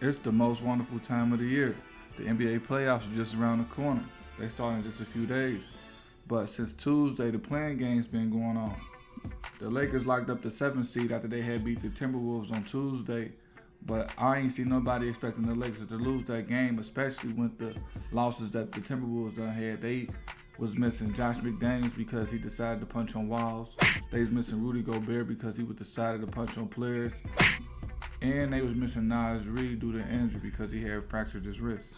It's the most wonderful time of the year. The NBA playoffs are just around the corner. They start in just a few days. But since Tuesday, the playing game's been going on. The Lakers locked up the 7th seed after they had beat the Timberwolves on Tuesday. But I ain't see nobody expecting the Lakers to lose that game, especially with the losses that the Timberwolves done had. They was missing Josh McDaniels because he decided to punch on walls. They was missing Rudy Gobert because he was decided to punch on players. And they was missing Naz Reid due to injury because he had fractured his wrist.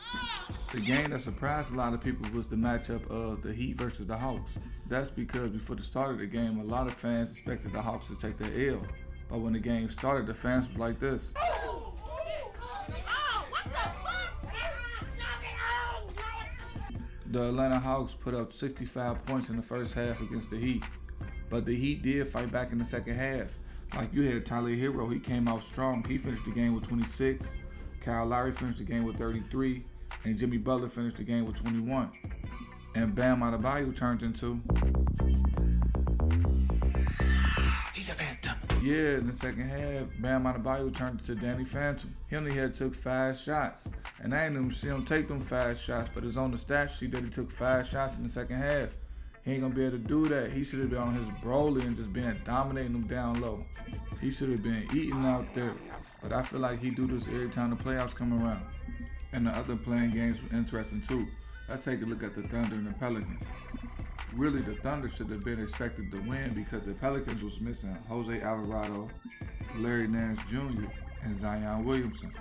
The game that surprised a lot of people was the matchup of the Heat versus the Hawks. That's because before the start of the game, a lot of fans expected the Hawks to take the L. But when the game started, the fans was like this. The Atlanta Hawks put up 65 points in the first half against the Heat. But the Heat did fight back in the second half. Like you had Tyler Hero, he came out strong. He finished the game with 26. Kyle Lowry finished the game with 33. And Jimmy Butler finished the game with 21. And Bam Adebayo turned into... He's a phantom. Yeah, in the second half, Bam Adebayo turned into Danny Phantom. He only had took 5 shots. And I ain't even see him take them 5 shots, but it's on the stat sheet that he took 5 shots in the second half. He ain't gonna be able to do that. He should have been on his Broly and just been dominating them down low. He should have been eating out there. But I feel like he do this every time the playoffs come around. And the other playing games were interesting too. Let's take a look at the Thunder and the Pelicans. Really, the Thunder should have been expected to win because the Pelicans was missing Jose Alvarado, Larry Nance Jr., and Zion Williamson.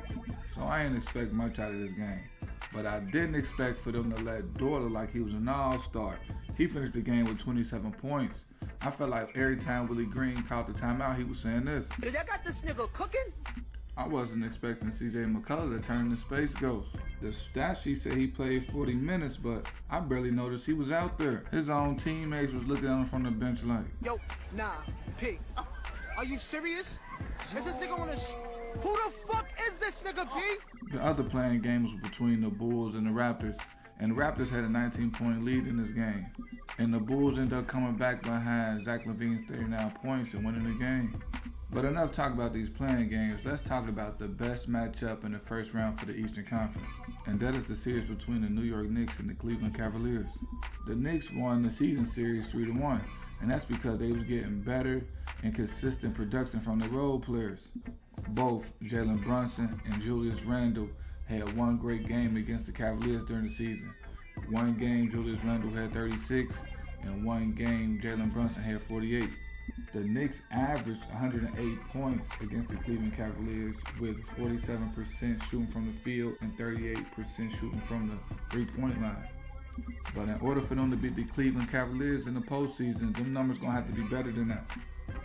So I ain't expect much out of this game. But I didn't expect for them to let Dort look like he was an all-star. He finished the game with 27 points. I felt like every time Willie Green called the timeout, he was saying this. Y'all got this nigga cooking? I wasn't expecting CJ McCullough to turn into Space Ghost. The stat sheet said he played 40 minutes, but I barely noticed he was out there. His own teammates was looking at him from the bench like, Yo, nah, P. Are you serious? Is this nigga on his... Who the fuck is this nigga, P? The other playing game was between the Bulls and the Raptors, and the Raptors had a 19-point lead in this game. And the Bulls ended up coming back behind Zach LaVine's 39 points and winning the game. But enough talk about these playing games. Let's talk about the best matchup in the first round for the Eastern Conference. And that is the series between the New York Knicks and the Cleveland Cavaliers. The Knicks won the season series 3-1, and that's because they was getting better and consistent production from the role players. Both Jalen Brunson and Julius Randle had one great game against the Cavaliers during the season. One game Julius Randle had 36, and one game Jalen Brunson had 48. The Knicks averaged 108 points against the Cleveland Cavaliers with 47% shooting from the field and 38% shooting from the 3-point line. But in order for them to beat the Cleveland Cavaliers in the postseason, them numbers gonna have to be better than that.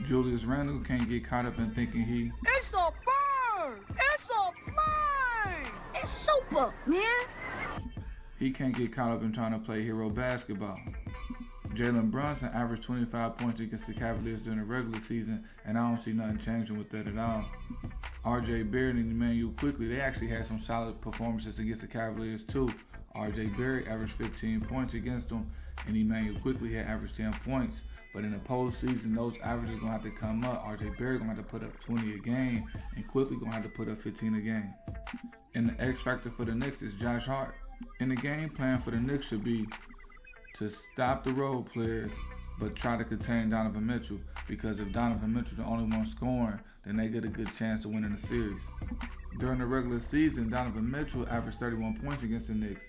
Julius Randle can't get caught up in thinking It's a bird! It's a plane! It's super, man. he can't get caught up in trying to play hero basketball. Jalen Brunson averaged 25 points against the Cavaliers during the regular season, and I don't see nothing changing with that at all. RJ Barrett and Emmanuel Quickley, they actually had some solid performances against the Cavaliers too. RJ Barrett averaged 15 points against them, and Emmanuel Quickley had averaged 10 points. But in the postseason, those averages are going to have to come up. RJ Barrett going to have to put up 20 a game, and Quickley going to have to put up 15 a game. And the X factor for the Knicks is Josh Hart. And the game plan for the Knicks should be to stop the role players, but try to contain Donovan Mitchell, because if Donovan Mitchell the only one scoring, then they get a good chance to win in the series. During the regular season, Donovan Mitchell averaged 31 points against the Knicks,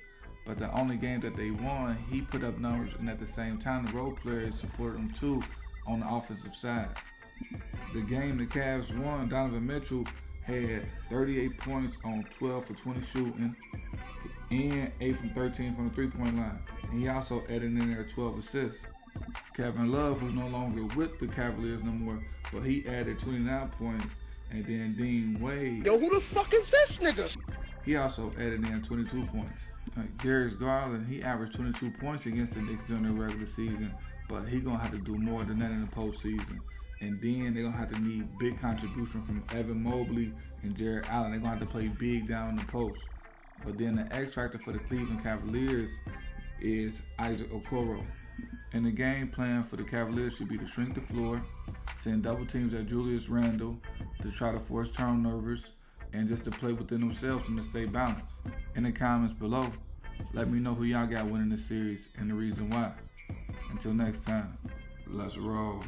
but the only game that they won, he put up numbers, and at the same time, the role players supported him too on the offensive side. The game the Cavs won, Donovan Mitchell had 38 points on 12 for 20 shooting, and 8 from 13 from the 3-point line. And he also added in there 12 assists. Kevin Love, who's no longer with the Cavaliers no more, but he added 29 points. And then Dean Wade, Yo, who the fuck is this nigga? he also added in 22 points. Darius Garland, he averaged 22 points against the Knicks during the regular season, but he gonna have to do more than that in the postseason. And then they're gonna have to need big contribution from Evan Mobley and Jared Allen. They're gonna have to play big down in the post. But then the X factor for the Cleveland Cavaliers is Isaac Okoro. And the game plan for the Cavaliers should be to shrink the floor, send double teams at Julius Randle to try to force turnovers, and just to play within themselves and to stay balanced. In the comments below, let me know who y'all got winning this series and the reason why. Until next time, let's roll.